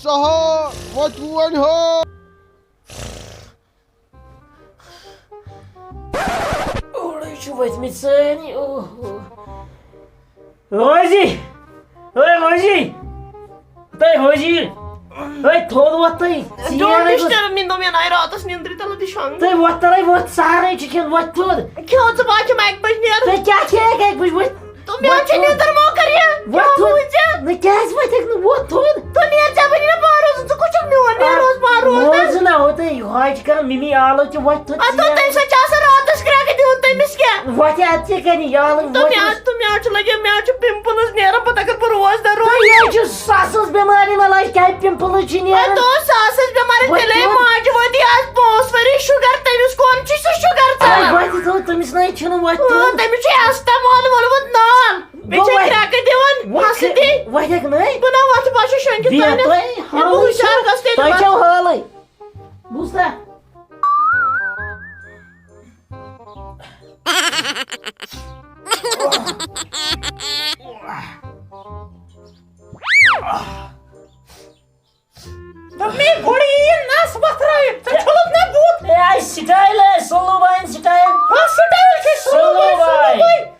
Saha, what one ho? Oh, you with me, son? Oh, Rosie! Hey, Rosie! Hey, Rosie! Hey, told what they? Don't disturb me, no man. I wrote us in the television. They what I what Sarah chicken what good? Killed the back of my business. They can't get what? तुम यहाँ चलिए उधर मौका करिए What good? They can't wait to what good? तुम यहाँ जब नहीं मारो तो कुछ नहीं होने रोज मारो रोज ना होते आज का मिमी आलो के what good? तो तेरे से चार रात तक करा के दियो तुम इसके what अच्छे करी यार तुम यहाँ चले गए मैं आज पिंपल्स नेरा पता कर पर रोज दर रोज ये जो सासस बीमारी ना लाइक क्या पिंपल्स नेरा तो सासस बीमारी चले माज वो दी आज पोस्फरी शुगर तमिस कौन चीज शुगर था what तो तुम इसने चुनो what तो तमिस ये आस्था माल बोलवत ना बिचे करा के दिवन हंसती what है नहीं बना वाट पाशे शंके ताने ये बुशार कस्ते तो क्या हाल है बुझता तुम्ही घोडी नास बसराय तर चलत ना भूत ए आई स्टाइल है सोलो बाइन स्टाइल हा स्टाइल के सोलो बाइन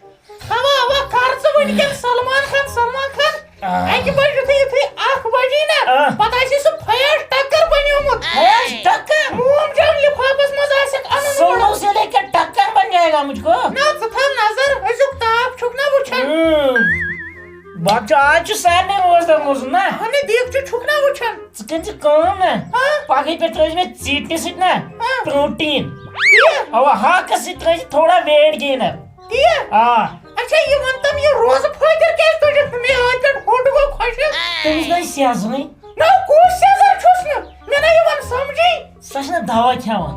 हवा खर्च बन के सलमान खान आगे बढ़ थे आंख बजी ना पता है सो फायर टक्कर बनियो मत फायर टक्कर मुंह जब लिफाफस मजा से सोलो से लेकर टक्कर बन जाएगा मुझको ना था नजर अजुक ताप छुकना वुछन बच्चा आज सामने रोज़ मुझना हने देख जो छुकना वुछन चिकन कौन है पागी पे ट्रेज में चीटने से ना प्रोटीन और हाँ कसी ट्रेज थोड़ा वेट गेन है अच्छा ये मनतम ये रोज फाइटर के तो जब मैं आज तक फोटो को खुश तुम इसने सियाज नहीं ना कुछ सेजर छुसना मैंने ये मन समझी सच ना दवा क्या हुआ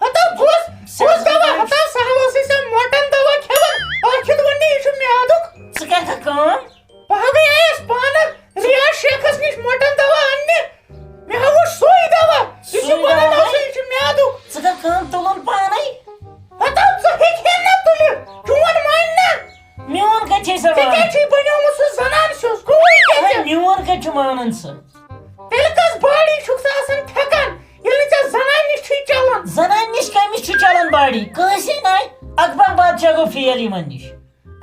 हता भूस दवा हता सहवासी से मटन दवा खेवन और खुद वन्नी इशु में आदुक सका का कौन भागे आए स्पानर रिया शेखस निश मटन दवा अन्य मैं वो सोई दवा इशु बना ना से इशु में आदुक सका कौन तुलन पानी हता तो है ना तुले जुवन मानना म्यून का छे सब के छी बनो मुस जनान से कोई के म्यून का चुमानन से तेलकस बाड़ी छुकसा आसन थकन यले च जनान निश छी चलन जनान निश कमी छु चलन बाड़ी कैसे नहीं अकबर बादशाह को फेली मनिश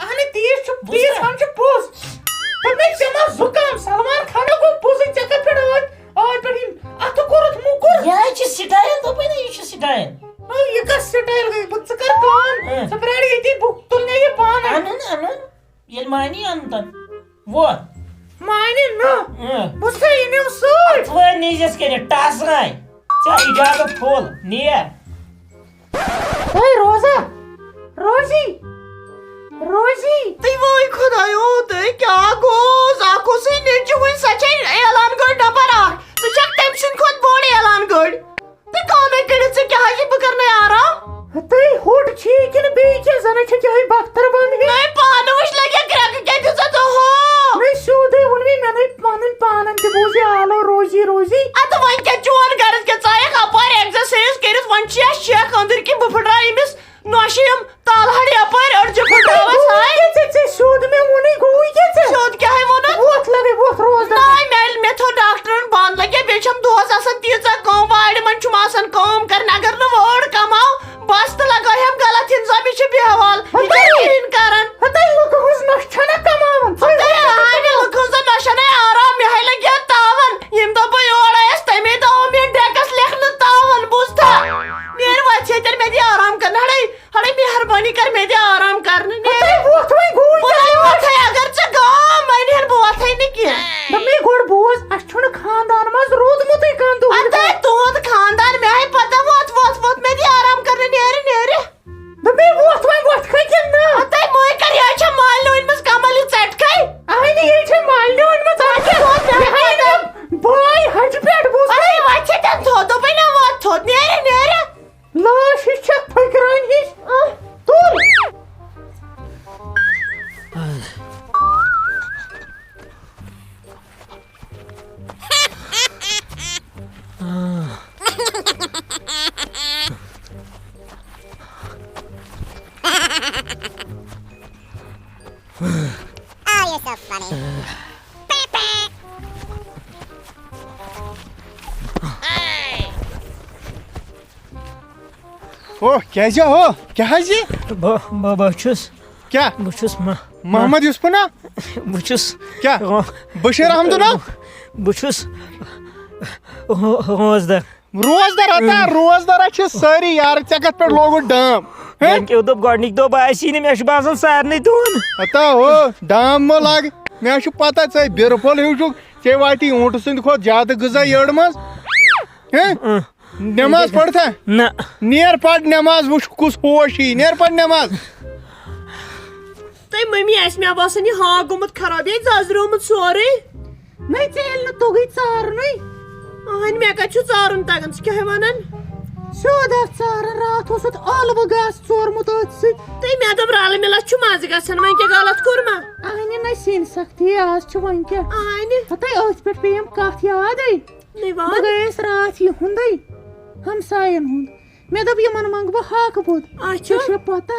आने तीस छु तीस हम छु पोस पर मैं जमा जुकाम सलमान खान को पोसी चक्कर पे आज बड़ी अत कोरत मुकुर या च स्टाइल तो पे नहीं छु स्टाइल ये का स्टाइल गई बुत कर कौन सप्रेडी इतनी बुक तुलने ये पान अनन ये मानी अंतन वो मायने ना बुस्ता इने सोच वो नहीं जिसके टास राय चा इजाजत खोल नियर ओए रोजी ती वो खुदायो ते क्या गोस आंखों से नीचे हुई सच ऐलान कर डबरा तो चक टेंशन खुद बोल ऐलान कर ते कौन है केड़े से क्या है करने आ रहा ते होट छी कि बे के जने छ क्या है बख्तर बन है मैं पानोश लगे क्रक के तुझे तो हो मैं सोदे उनवी मैंने पानन के बोझे आलो रोजी आ तो वन के जोन गरज के चाहे अपार एक्सरसाइज करिस वन शेख अंदर की बुफड़ा इमिस नोशिम तालहड़ी अपार और जो फटावस है से सोद में वो नहीं गोई के सोद क्या है वो ना बहुत लगे बहुत रोज नहीं मैं तो डॉक्टर बांध लगे बेचम 2030 गांव वाड़ मन चुमासन काम करना अगर न वोड कमाओ बस तो लगा हम गलत इंसान भी छे हवाल इन कारण हता लोग हुस नखना कमावन हता हाने लोग हुस नखना आराम में है लगे तावन यम तो बयोड़ा है तमे तो में डेकस लेखन तावन बुझता मेरे बच्चे तेरे में आराम करना हड़े मेहरबानी कर में आराम करने ओ क्या हो क्या जी बहुचुस क्या बहुचुस मोहम्मद यूसुफ ना बहुचुस क्या बशीर अहमद ना बहुचुस रोजदार रोजदार आता रोजदार छ सारी यार चे कत पे लोगो डाम के दोप गडनिक दोप आसी ने मे छ बासन सारने दोन आता हो डाम म लाग मे छ पता चे बिरफल हिउ चे वाटी ऊंट सिंद खो ज्यादा गजा यड़ मज हैं नमाज पढ़ता ना नेर पढ़ नमाज वो कुछ होश ही नेर पढ़ नमाज तै मम्मी आस मे बासन ये हा गोमत खराब ये जाजरोमत सोरे नहीं चेल न तो गई चार नहीं आन मे का छु चारन तगन क्या है वनन सोदा चार रात होसत आलव गास चोरमुत से तै मे दब राल मिला छु माज गसन वं के गलत कुरमा आने नहीं सीन सकती आज छु वं के आने पता है आज पे पेम काथ याद है नहीं वा मगर इस रात ये हुंदई हम सायन हुंद मे दब यमन मंग बा हाक बुद अच्छा पता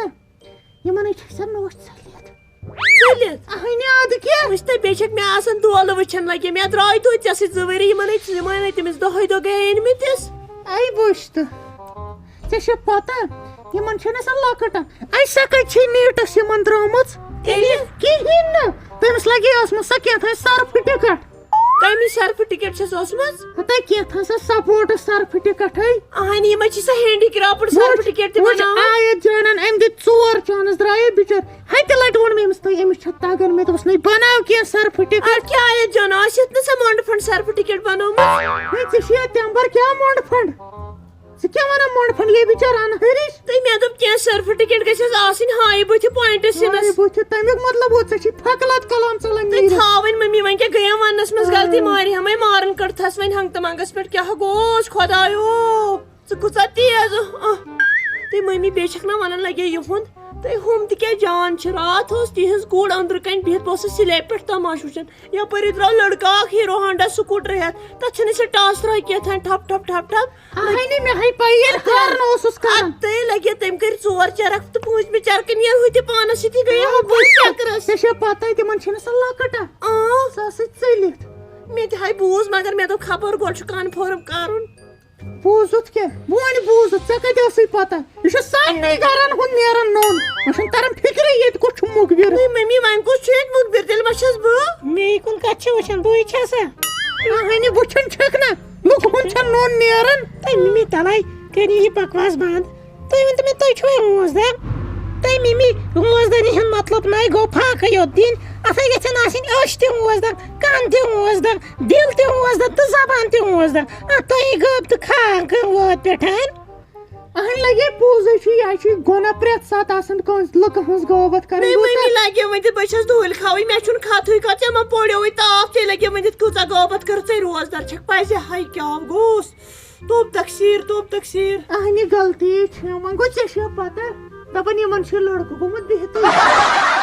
यमन छ नोट चलित ahine ad ke işte beşek me asan dualı vıçan lagi me dray to jasi zıveri yemane çimane temiz dohay do gelmitis ay boştu çeşe pata yeman çene san lakata ay saka çinita yeman dramat kihin temiz lagi asma sakya tha sarfitikat Tami certificate छस ओसमस हता के था support certificate है आनी म छ handicraft certificate बना आय जानन एम दि चोर चानस द्राय बिचर है ते लट वन मेमस त एम छ तागन में तो उसने बनाव के सर्टिफिकेट क्या आय जान आशित न समोंड फंड सर्टिफिकेट बनाव है छ तंबर क्या मोंड फंड से क्या वना मोंड फंड ये बिचार आन हरिश तै मे दब के सर्टिफिकेट गछस आसिन हाय बुथ पॉइंट सिनस बुथ तमिक मतलब वो छ फकलत कलाम चलन तै थावन मम्मी वन के गया वनस मस गलती मारी हमें मारन करथस वन हंग तमंगस पेट क्या गोस खुदायो स कुछ तेज तै मम्मी बेशक ना वनन लगे युहुंद तै हम त क्या जान छ रात होस तिहस गुड़ अंदर कन बिहत बस सिले पेट तमाश वचन या पर इधर लड़का हीरो होंडा स्कूटर है तछन से टास रह के था ठप ठप ठप ठप आईने में हाई पायर कर नो उस का तै लगे तम कर चोर चरक त पूछ बिचार कन ये हुते पान सिथि गय हो बुस चक्र से पता है मन छन सल्ला कटा सस चलित मे त हाई बूज मगर मे तो खबर गोल छ कान फोरम कारुन बूजुत के बोन बूजुत च कदे सै पता ये सामने गरन हुन नेरन नोन मशन तरम फिक्र ये को छु मुखबिर मम्मी वन को छेत मुखबिर दिल मशस बो मे कुन का छ वचन बोय छस हने बुछन छक ना लुक हुन छ नोन नेरन तै मम्मी तलाई करी ये बकवास बांध तै वन तमे तै छु रोजदार तै मम्मी रोजदारी हन मतलब नै गो फाक यो दिन अथै गछन आसिन अश ते रोजदार कान ते रोजदार दिल ते रोजदार त जबान ते रोजदार तै गब त खाक वत पेठन अहन लगे पूजे छी या छी गोना प्रेत सात आसन कोन लक हंस गवत करे मम्मी लगे वंत बचस दुहल खावी मे छुन खाथुय कचे म पड़्यो त आपते लगे वंत कुचा गवत करचे रोजदार छक पैसे हाय क्या गोस तोप तकसीर अहनी गलती छ मंगो छ पता दपन यमन छ लड़को को मत बेहतर